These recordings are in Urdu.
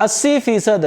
80%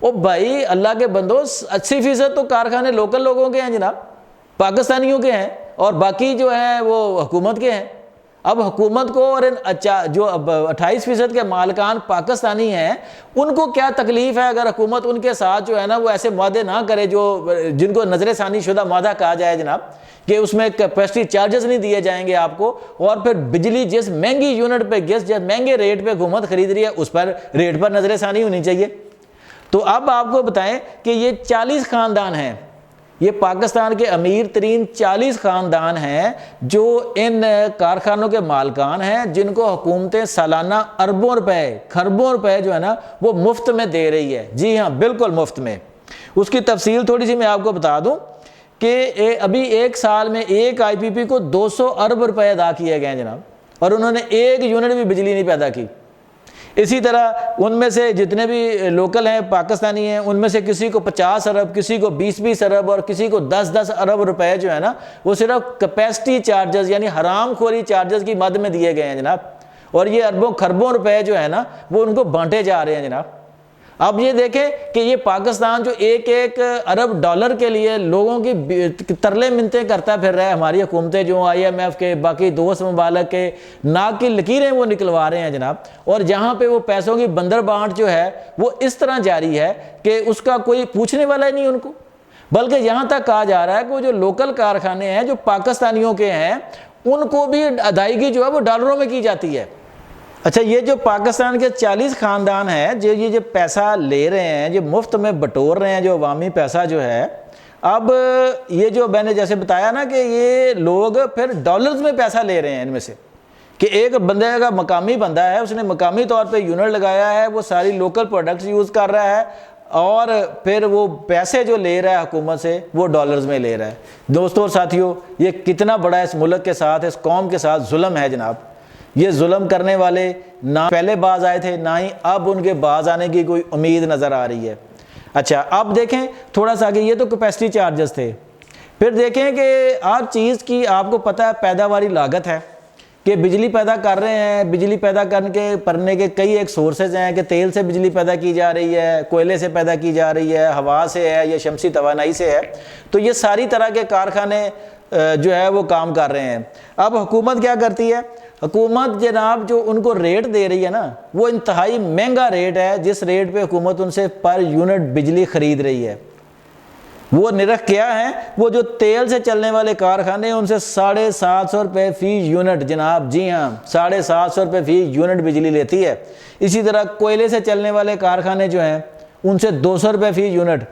او بھائی اللہ کے بندو، 80% تو کارخانے لوکل لوگوں کے ہیں جناب، پاکستانیوں کے ہیں، اور باقی جو ہیں وہ حکومت کے ہیں۔ اب حکومت کو اور جو 28% کے مالکان پاکستانی ہیں، ان کو کیا تکلیف ہے اگر حکومت ان کے ساتھ جو ہے نا وہ ایسے معاہدے نہ کرے جن کو نظر ثانی شدہ معاہدہ کہا جائے جناب، کہ اس میں کیپیسٹی چارجز نہیں دیے جائیں گے آپ کو، اور پھر بجلی جس مہنگی یونٹ پہ، جس مہنگے ریٹ پہ حکومت خرید رہی ہے اس پر ریٹ پر نظر ثانی ہونی چاہیے۔ تو اب آپ کو بتائیں کہ یہ 40 خاندان ہیں، یہ پاکستان کے امیر ترین 40 خاندان ہیں جو ان کارخانوں کے مالکان ہیں، جن کو حکومتیں سالانہ اربوں روپے، خربوں روپے جو ہے نا وہ مفت میں دے رہی ہے۔ جی ہاں، بالکل مفت میں۔ اس کی تفصیل تھوڑی سی میں آپ کو بتا دوں کہ ابھی ایک سال میں ایک آئی پی پی کو 200 ارب روپے ادا کیے گئے ہیں جناب، اور انہوں نے ایک یونٹ بھی بجلی نہیں پیدا کی۔ اسی طرح ان میں سے جتنے بھی لوکل ہیں پاکستانی ہیں، ان میں سے کسی کو 50 ارب، کسی کو 20 ارب، اور کسی کو 10 ارب روپے جو ہے نا وہ صرف کیپیسٹی چارجز یعنی حرام خوری چارجز کی مد میں دیے گئے ہیں جناب، اور یہ اربوں خربوں روپے جو ہے نا وہ ان کو بانٹے جا رہے ہیں جناب۔ اب یہ دیکھیں کہ یہ پاکستان جو ایک ارب ڈالر کے لیے لوگوں کی ترلے منتیں کرتا پھر رہا ہے، ہماری حکومتیں جو IMF کے باقی دوست ممالک کے ناک کی لکیریں وہ نکلوا رہے ہیں جناب، اور جہاں پہ وہ پیسوں کی بندر بانٹ جو ہے وہ اس طرح جاری ہے کہ اس کا کوئی پوچھنے والا ہی نہیں ان کو، بلکہ یہاں تک کہا جا رہا ہے کہ وہ جو لوکل کارخانے ہیں جو پاکستانیوں کے ہیں ان کو بھی ادائیگی جو ہے وہ ڈالروں میں کی جاتی ہے۔ اچھا، یہ جو پاکستان کے 40 خاندان ہیں یہ جو پیسہ لے رہے ہیں، جو مفت میں بٹور رہے ہیں، جو عوامی پیسہ جو ہے، اب یہ جو میں نے جیسے بتایا نا کہ یہ لوگ پھر ڈالرز میں پیسہ لے رہے ہیں ان میں سے، کہ ایک بندے کا مقامی بندہ ہے، اس نے مقامی طور پہ یونٹ لگایا ہے، وہ ساری لوکل پروڈکٹس یوز کر رہا ہے، اور پھر وہ پیسے جو لے رہا ہے حکومت سے وہ ڈالرز میں لے رہا ہے۔ دوستوں اور ساتھیوں، یہ کتنا بڑا اس ملک کے ساتھ، اس قوم کے ساتھ ظلم ہے جناب۔ یہ ظلم کرنے والے نہ پہلے باز آئے تھے، نہ ہی اب ان کے باز آنے کی کوئی امید نظر آ رہی ہے۔ اچھا، اب دیکھیں تھوڑا سا کہ یہ تو کیپیسٹی چارجز تھے، پھر دیکھیں کہ ہر چیز کی آپ کو پتہ ہے پیداواری لاگت ہے، کہ بجلی پیدا کر رہے ہیں، بجلی پیدا کرنے کے کئی ایک سورسز ہیں، کہ تیل سے بجلی پیدا کی جا رہی ہے، کوئلے سے پیدا کی جا رہی ہے، ہوا سے ہے، یا شمسی توانائی سے ہے، تو یہ ساری طرح کے کارخانے جو ہے وہ کام کر رہے ہیں۔ اب حکومت کیا کرتی ہے؟ حکومت جناب جو ان کو ریٹ دے رہی ہے نا وہ انتہائی مہنگا ریٹ ہے، جس ریٹ پہ حکومت ان سے پر یونٹ بجلی خرید رہی ہے۔ وہ نرخ کیا ہے؟ وہ جو تیل سے چلنے والے کارخانے ہیں ان سے 750 روپے فی یونٹ جناب، جی ہاں 750 روپے فی یونٹ بجلی لیتی ہے۔ اسی طرح کوئلے سے چلنے والے کارخانے جو ہیں ان سے 200 روپے فی یونٹ،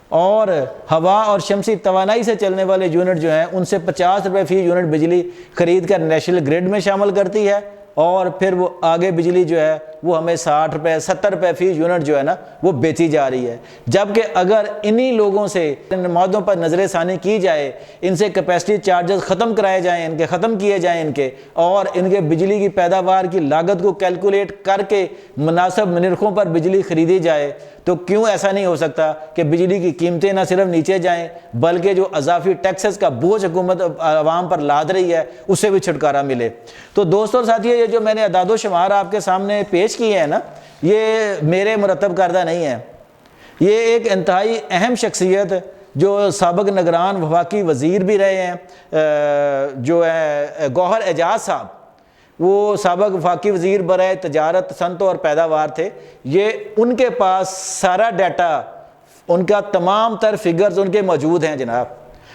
اور ہوا اور شمسی توانائی سے چلنے والے یونٹ جو ہیں ان سے 50 روپے فی یونٹ بجلی خرید کر نیشنل گریڈ میں شامل کرتی ہے، اور پھر وہ آگے بجلی جو ہے وہ ہمیں 60 روپے 70 روپے فی یونٹ جو ہے نا وہ بیچی جا رہی ہے۔ جبکہ اگر انہی لوگوں سے ان معاہدوں پر نظر ثانی کی جائے، ان سے کیپیسٹی چارجز ختم کرائے جائیں، ان کے ختم کیے جائیں ان کے، اور ان کے بجلی کی پیداوار کی لاگت کو کیلکولیٹ کر کے مناسب نرخوں پر بجلی خریدی جائے، تو کیوں ایسا نہیں ہو سکتا کہ بجلی کی قیمتیں نہ صرف نیچے جائیں بلکہ جو اضافی ٹیکسز کا بوجھ حکومت عوام پر لاد رہی ہے اس سے بھی چھٹکارا ملے۔ تو دوستوں اور ساتھیوں، یہ جو میں نے اعداد و شمار آپ کے سامنے پیش کیے ہیں نا، یہ میرے مرتب کردہ نہیں ہے، یہ ایک انتہائی اہم شخصیت جو سابق نگران وفاقی وزیر بھی رہے ہیں، جو ہے گوہر اعجاز صاحب، وہ سابق وفاقی وزیر برائے تجارت، صنعت اور پیداوار تھے۔ یہ ان کے پاس سارا ڈیٹا، ان کا تمام تر فگرز ان کے موجود ہیں جناب،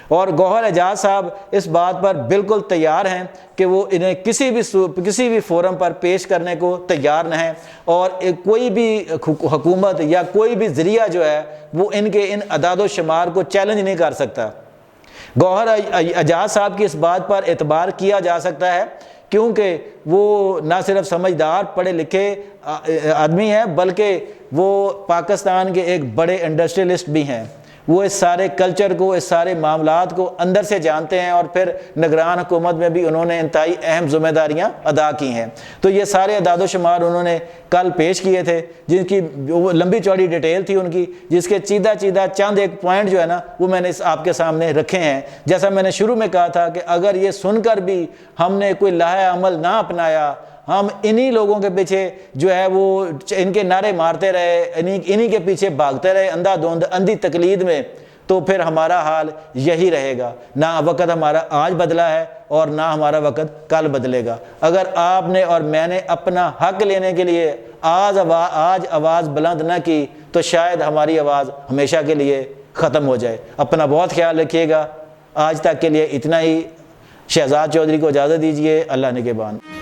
اور گوہر اعجاز صاحب اس بات پر بالکل تیار ہیں کہ وہ انہیں کسی بھی فورم پر پیش کرنے کو تیار نہ ہیں، اور کوئی بھی حکومت یا کوئی بھی ذریعہ جو ہے وہ ان کے ان اعداد و شمار کو چیلنج نہیں کر سکتا۔ گوہر اعجاز صاحب کی اس بات پر اعتبار کیا جا سکتا ہے کیونکہ وہ نہ صرف سمجھدار پڑھے لکھے آدمی ہیں بلکہ وہ پاکستان کے ایک بڑے انڈسٹریلسٹ بھی ہیں۔ وہ اس سارے کلچر کو، اس سارے معاملات کو اندر سے جانتے ہیں، اور پھر نگران حکومت میں بھی انہوں نے انتہائی اہم ذمہ داریاں ادا کی ہیں۔ تو یہ سارے اعداد و شمار انہوں نے کل پیش کیے تھے، جن کی لمبی چوڑی ڈیٹیل تھی ان کی، جس کے چیدہ چند ایک پوائنٹ جو ہے نا وہ میں نے آپ کے سامنے رکھے ہیں۔ جیسا میں نے شروع میں کہا تھا کہ اگر یہ سن کر بھی ہم نے کوئی لاہ عمل نہ اپنایا، ہم انہی لوگوں کے پیچھے جو ہے وہ ان کے نعرے مارتے رہے، انہی کے پیچھے بھاگتے رہے اندھا دھند اندھی تقلید میں، تو پھر ہمارا حال یہی رہے گا۔ نہ وقت ہمارا آج بدلا ہے اور نہ ہمارا وقت کل بدلے گا۔ اگر آپ نے اور میں نے اپنا حق لینے کے لیے آج آواز بلند نہ کی تو شاید ہماری آواز ہمیشہ کے لیے ختم ہو جائے۔ اپنا بہت خیال رکھیے گا۔ آج تک کے لیے اتنا ہی۔ شہزاد چودھری کو اجازت دیجیے۔ اللہ نگہبان۔